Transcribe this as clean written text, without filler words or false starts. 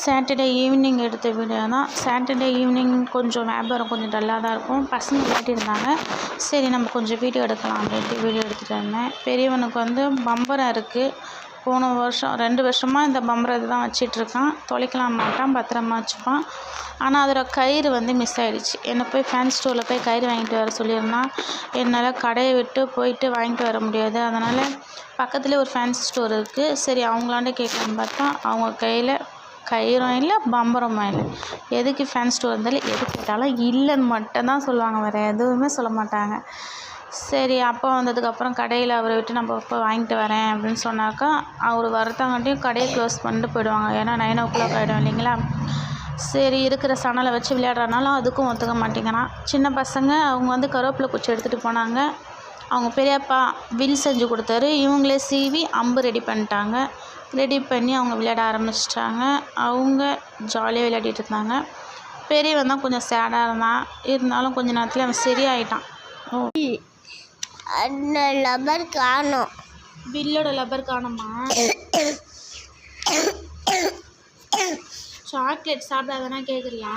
Saturday evening எடுத்த video தான். Saturday evening கொஞ்சம் வியாபாரம் கொஞ்சம் டல்லாக தான் இருக்கும். பசங்க விளையாட்டிருந்தாங்க. சரி நம்ம கொஞ்சம் வீடியோ எடுக்கலாம் அப்படின்ட்டு வீடியோ எடுத்துகிட்டு இருந்தேன். பெரியவனுக்கு வந்து பம்பரம் இருக்குது. போன வருஷம் 2 வருஷமாக இந்த பம்பரம் இது தான் வச்சிட்ருக்கான். தொலைக்கலாம் மாட்டான், பத்திரமா வச்சுப்பான். ஆனால் அதோட கயிறு வந்து மிஸ் ஆகிடுச்சு. என்னை போய் ஃபேன்சி ஸ்டோரில் போய் கயிறு வாங்கிட்டு வர சொல்லியிருந்தான். என்னால் கடையை விட்டு போயிட்டு வாங்கிட்டு வர முடியாது. அதனால் பக்கத்துலேயே ஒரு ஃபேன்சி ஸ்டோர் இருக்குது. சரி அவங்களாண்ட கேட்கலான்னு பார்த்தா அவங்க கையில் கயிறும் இல்லை, பம்பரமும் இல்லை. எதுக்கு ஃபேன்சி ஸ்டோர் இருந்தாலும் எது கேட்டாலும் இல்லைன்னு மட்டும்தான் சொல்லுவாங்க, வேறு எதுவுமே சொல்ல மாட்டாங்க. சரி அப்பா வந்ததுக்கப்புறம் கடையில் அவரை விட்டு நம்ம போய் வாங்கிட்டு வரேன் அப்படின்னு சொன்னாக்கா அவர் வரத்தாங்காட்டியும் கடையை க்ளோஸ் பண்ணிட்டு போயிடுவாங்க. ஏன்னா 9 o'clock ஆகிடும் இல்லைங்களா. சரி இருக்கிற சணலை வச்சு விளையாடுறனாலும் அதுக்கும் ஒத்துக்க மாட்டேங்கிறான். சின்ன பசங்க அவங்க வந்து கருவேப்பிலை குச்சி எடுத்துகிட்டு போனாங்க. அவங்க பெரியப்பா வில் செஞ்சு கொடுத்தாரு. இவங்களே சீவி அம்பு ரெடி பண்ணிட்டாங்க. ரெடி பண்ணி அவங்க விளையாட ஆரம்பிச்சிட்டாங்க. அவங்க ஜாலியாக விளையாடிட்டு இருந்தாங்க. பெரியவன் தான் கொஞ்சம் சேடாக இருந்தான். இருந்தாலும் கொஞ்ச நேரத்தில் அவன் சரியாயிட்டான். அந்த லப்பர் காணோம். பில்லோட லப்பர் காணுமா? சாக்லேட் சாப்பிடாதானா கேட்குறியா?